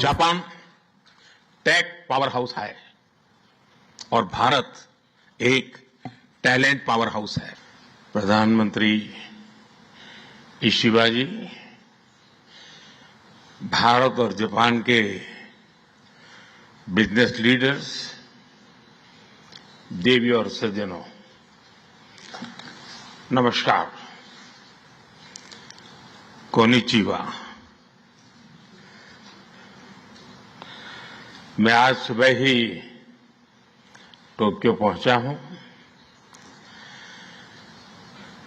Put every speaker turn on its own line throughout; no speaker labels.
Japan tech power house है और भारत एक टैलेंट पावर हाउस है। प्रधानमंत्री इशिबा जी, भारत और जापान के बिजनेस लीडर्स, देवी और सज्जनों, नमस्कार, कोनिचिवा। मैं आज सुबह ही टोक्यो पहुंचा हूं।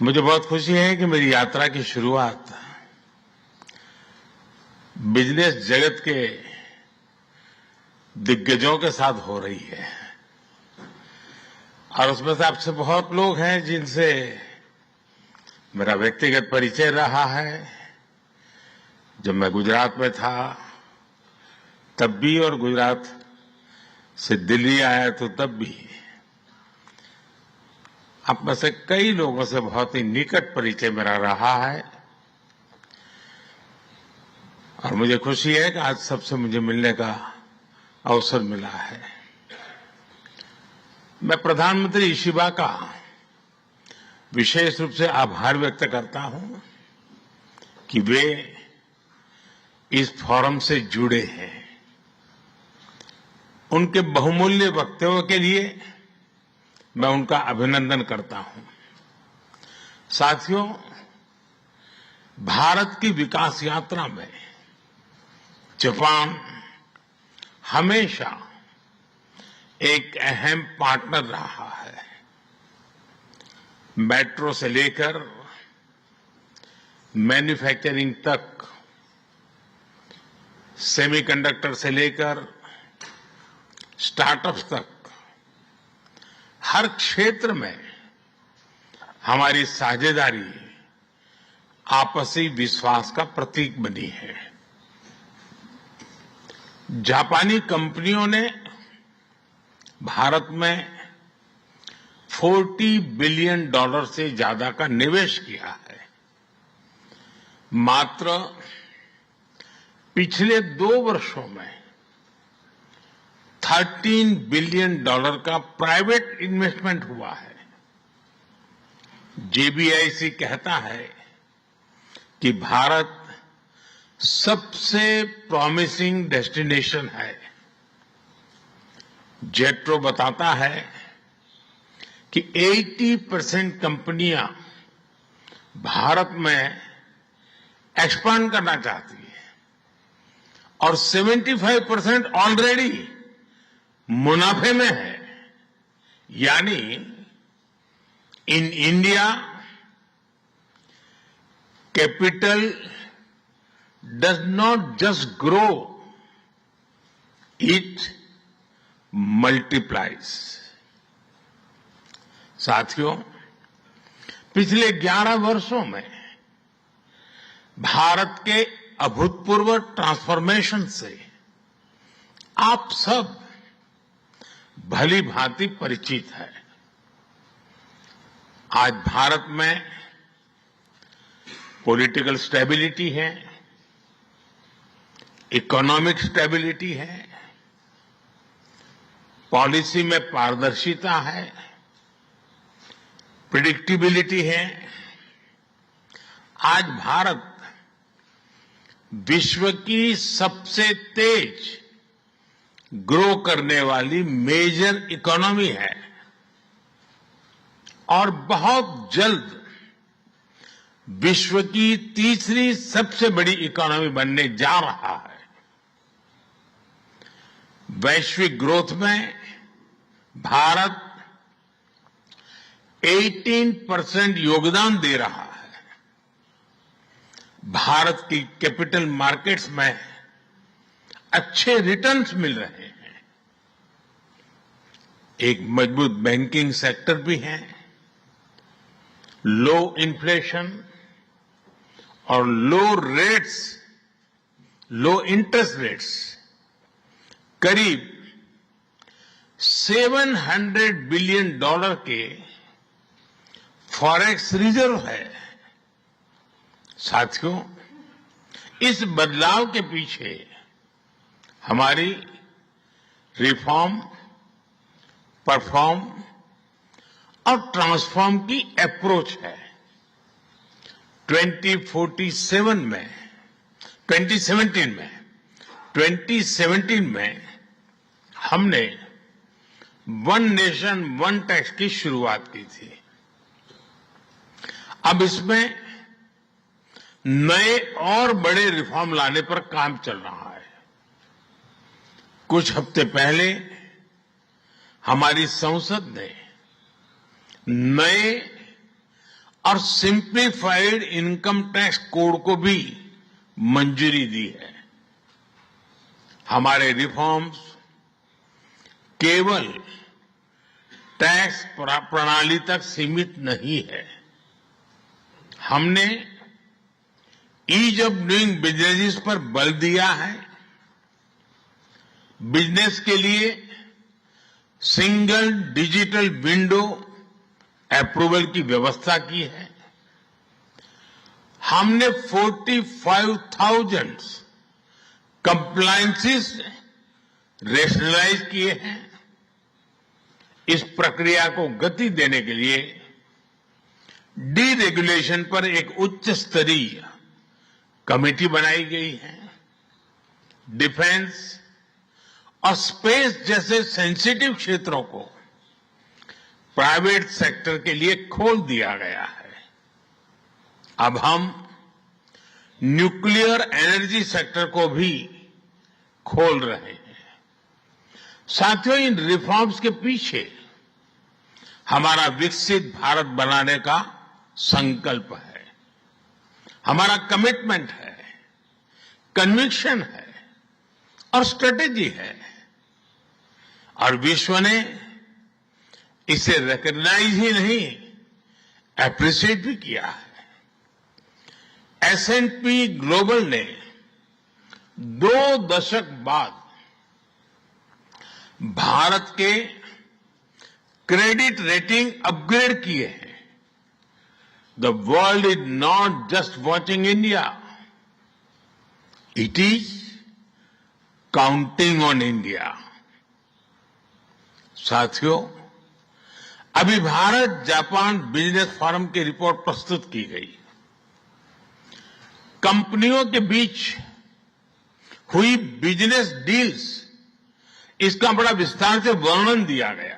मुझे बहुत खुशी है कि मेरी यात्रा की शुरुआत बिजनेस जगत के दिग्गजों के साथ हो रही है और उसमें से आपसे बहुत लोग हैं जिनसे मेरा व्यक्तिगत परिचय रहा है। जब मैं गुजरात में था तब भी और गुजरात से दिल्ली आया तो तब भी आप में से कई लोगों से बहुत ही निकट परिचय मेरा रहा है और मुझे खुशी है कि आज सबसे मुझे मिलने का अवसर मिला है। मैं प्रधानमंत्री इशिबा का विशेष रूप से आभार व्यक्त करता हूं कि वे इस फोरम से जुड़े हैं। उनके बहुमूल्य वक्तव्य के लिए मैं उनका अभिनंदन करता हूं। साथियों, भारत की विकास यात्रा में जापान हमेशा एक अहम पार्टनर रहा है। मेट्रो से लेकर मैन्युफैक्चरिंग तक, सेमीकंडक्टर से लेकर स्टार्टअप्स तक, हर क्षेत्र में हमारी साझेदारी आपसी विश्वास का प्रतीक बनी है। जापानी कंपनियों ने भारत में $40 बिलियन से ज्यादा का निवेश किया है। मात्र पिछले 2 वर्षों में $13 बिलियन का प्राइवेट इन्वेस्टमेंट हुआ है। JBIC कहता है कि भारत सबसे प्रॉमिसिंग डेस्टिनेशन है। जेट्रो बताता है कि 80% कंपनियां भारत में एक्सपांड करना चाहती है और 75% ऑलरेडी मुनाफे में है। यानी in India capital does not just grow, it multiplies. साथियों, पिछले 11 वर्षों में भारत के अभूतपूर्व ट्रांसफॉर्मेशन से आप सब भली भांति परिचित है। आज भारत में पॉलिटिकल स्टेबिलिटी है, इकोनॉमिक स्टेबिलिटी है, पॉलिसी में पारदर्शिता है, प्रिडिक्टिबिलिटी है। आज भारत विश्व की सबसे तेज ग्रो करने वाली मेजर इकोनॉमी है और बहुत जल्द विश्व की तीसरी सबसे बड़ी इकोनॉमी बनने जा रहा है। वैश्विक ग्रोथ में भारत 18% योगदान दे रहा है। भारत की कैपिटल मार्केट्स में अच्छे रिटर्न्स मिल रहे हैं। एक मजबूत बैंकिंग सेक्टर भी है। लो इन्फ्लेशन और लो इंटरेस्ट रेट्स, करीब $700 बिलियन के फॉरेक्स रिजर्व है। साथियों, इस बदलाव के पीछे हमारी रिफॉर्म, परफॉर्म और ट्रांसफॉर्म की अप्रोच है। 2017 में हमने वन नेशन वन टैक्स की शुरुआत की थी। अब इसमें नए और बड़े रिफॉर्म लाने पर काम चल रहा है। कुछ हफ्ते पहले हमारी संसद ने नए और सिंप्लीफाइड इनकम टैक्स कोड को भी मंजूरी दी है। हमारे रिफॉर्म्स केवल टैक्स प्रणाली तक सीमित नहीं है। हमने ईज ऑफ डूइंग बिजनेस पर बल दिया है। बिजनेस के लिए सिंगल डिजिटल विंडो अप्रूवल की व्यवस्था की है। हमने 45,000 कंप्लायंसेस रेशनलाइज किए हैं। इस प्रक्रिया को गति देने के लिए डीरेगुलेशन पर एक उच्च स्तरीय कमेटी बनाई गई है। डिफेंस और स्पेस जैसे सेंसिटिव क्षेत्रों को प्राइवेट सेक्टर के लिए खोल दिया गया है। अब हम न्यूक्लियर एनर्जी सेक्टर को भी खोल रहे हैं। साथियों, इन रिफॉर्म्स के पीछे हमारा विकसित भारत बनाने का संकल्प है, हमारा कमिटमेंट है, कन्विक्शन है और स्ट्रेटेजी है। और विश्व ने इसे रिकॉग्नाइज ही नहीं, एप्रिशिएट भी किया है। S&P ग्लोबल ने 2 दशक बाद भारत के क्रेडिट रेटिंग अपग्रेड किए हैं। The world is not just watching India, it is counting on India. साथियों, अभी भारत जापान बिजनेस फोरम की रिपोर्ट प्रस्तुत की गई। कंपनियों के बीच हुई बिजनेस डील्स, इसका बड़ा विस्तार से वर्णन दिया गया।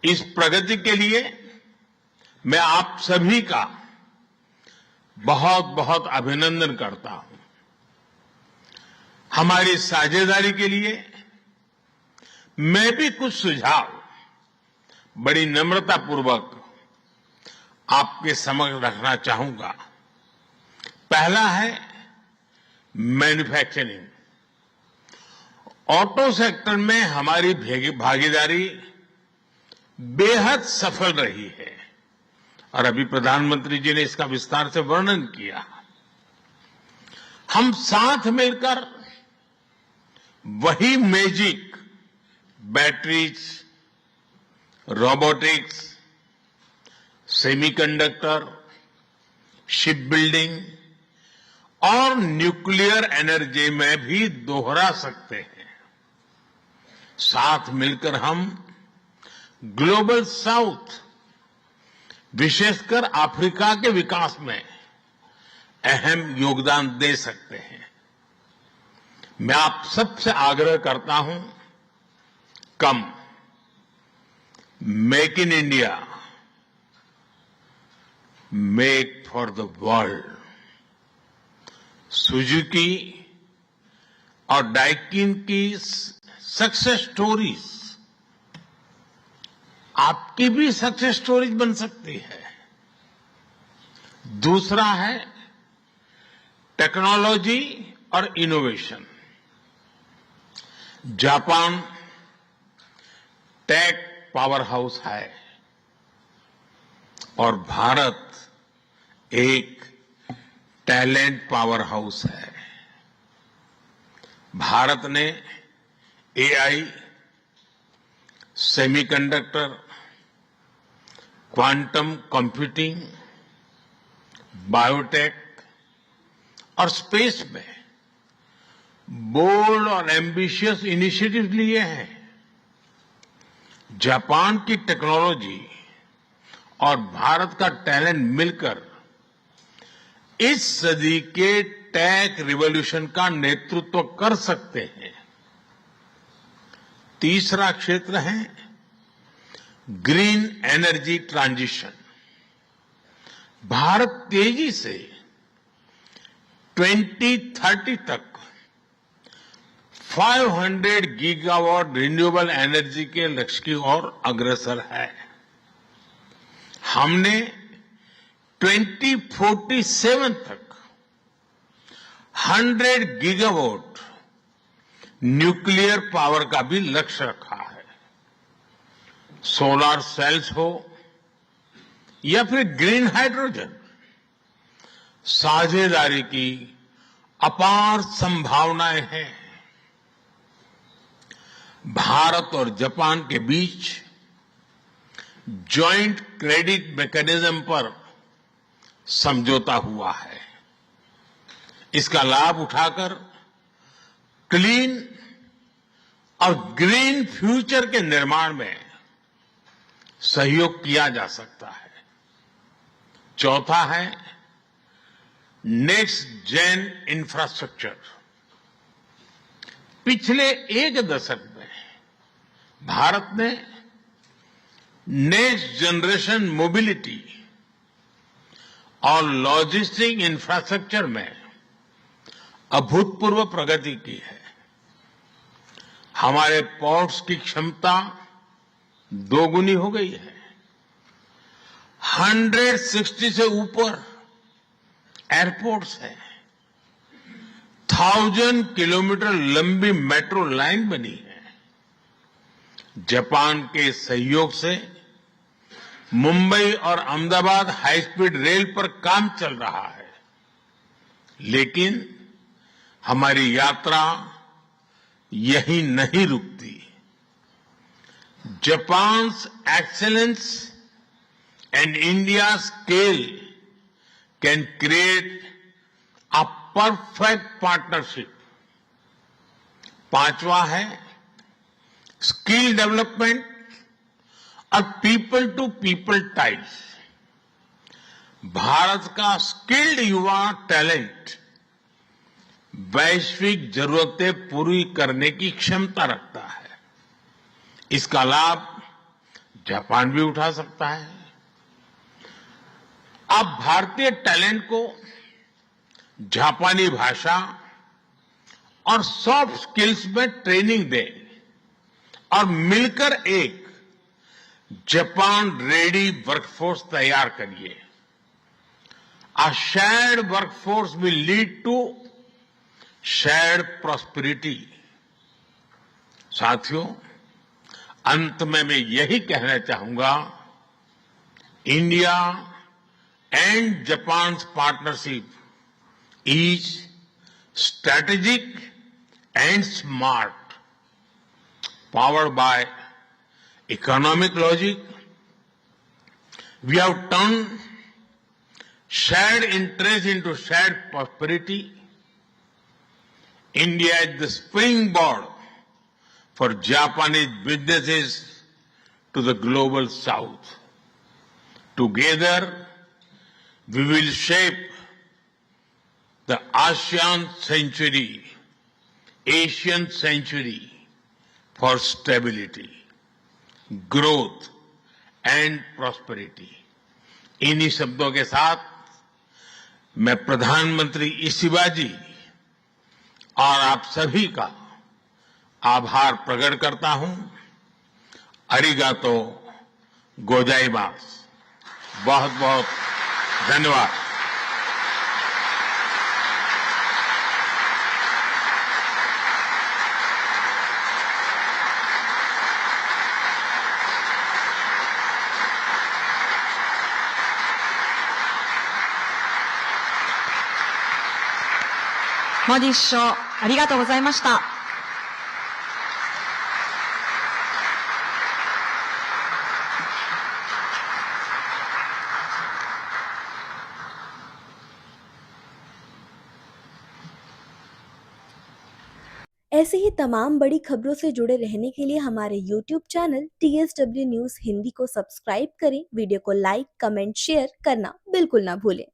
इस प्रगति के लिए मैं आप सभी का बहुत बहुत अभिनंदन करता हूं। हमारी साझेदारी के लिए मैं भी कुछ सुझाव बड़ी नम्रतापूर्वक आपके समक्ष रखना चाहूंगा। पहला है मैन्युफैक्चरिंग। ऑटो सेक्टर में हमारी भागीदारी बेहद सफल रही है और अभी प्रधानमंत्री जी ने इसका विस्तार से वर्णन किया। हम साथ मिलकर वही magic batteries, robotics, semiconductor, ship building और न्यूक्लियर एनर्जी में भी दोहरा सकते हैं। साथ मिलकर हम ग्लोबल साउथ, विशेषकर अफ्रीका के विकास में अहम योगदान दे सकते हैं। मैं आप सबसे आग्रह करता हूं, कम make in India, make for the world. Suzuki और डाइकिन की सक्सेस स्टोरीज आपकी भी सक्सेस स्टोरीज बन सकती है। दूसरा है टेक्नोलॉजी और innovation. Japan tech power house है और भारत एक टैलेंट पावर हाउस है। भारत ने AI, semiconductor, quantum computing, biotech और स्पेस में बोल्ड और एम्बिशियस इनिशिएटिव लिए हैं। जापान की टेक्नोलॉजी और भारत का टैलेंट मिलकर इस सदी के टेक रिवॉल्यूशन का नेतृत्व कर सकते हैं। तीसरा क्षेत्र है ग्रीन एनर्जी ट्रांजिशन। भारत तेजी से 2030 तक 500 गीगावाट रिन्यूएबल एनर्जी के लक्ष्य की ओर अग्रसर है। हमने 2047 तक 100 गीगावाट न्यूक्लियर पावर का भी लक्ष्य रखा है। सोलर सेल्स हो या फिर ग्रीन हाइड्रोजन, साझेदारी की अपार संभावनाएं हैं। भारत और जापान के बीच जॉइंट क्रेडिट मैकेनिज्म पर समझौता हुआ है। इसका लाभ उठाकर क्लीन और ग्रीन फ्यूचर के निर्माण में सहयोग किया जा सकता है। चौथा है नेक्स्ट जेन इंफ्रास्ट्रक्चर। पिछले एक दशक में भारत ने नेक्स्ट जनरेशन मोबिलिटी और लॉजिस्टिक इंफ्रास्ट्रक्चर में अभूतपूर्व प्रगति की है। हमारे पोर्ट्स की क्षमता दोगुनी हो गई है। 160 से ऊपर एयरपोर्ट्स हैं। 1000 किलोमीटर लंबी मेट्रो लाइन बनी है। जापान के सहयोग से मुंबई और अहमदाबाद हाई स्पीड रेल पर काम चल रहा है। लेकिन हमारी यात्रा यहीं नहीं रुकती। Japan's excellence and India's scale can create a perfect partnership. पांचवा है स्किल डेवलपमेंट और people to people ties. Bharat का स्किल्ड युवा टैलेंट वैश्विक जरूरतें पूरी करने की क्षमता रखता है। इसका लाभ जापान भी उठा सकता है। आप भारतीय टैलेंट को जापानी भाषा और सॉफ्ट स्किल्स में ट्रेनिंग दें और मिलकर एक जापान रेडी वर्कफोर्स तैयार करिए। A shared workforce will lead to shared prosperity। साथियों, अंत में मैं यही कहना चाहूंगा, India and Japan partnership is strategic and smart, powered by economic logic. We have turn shared interest into shared prosperity. India is the springboard for Japanese businesses to the global south. Together, we will shape the ASEAN century, Asian century for stability, growth and prosperity. इन्हीं शब्दों के साथ मैं प्रधानमंत्री Ishiba जी और आप सभी का आभार प्रकट करता हूं। अरिगातो गोजाइमास। बहुत बहुत धन्यवाद।
モディ首相、ありがとうございました。
ऐसे ही तमाम बड़ी खबरों से जुड़े रहने के लिए हमारे YouTube channel TSW news Hindi को सब्सक्राइब करें। वीडियो को लाइक, कमेंट, शेयर करना बिल्कुल ना भूलें।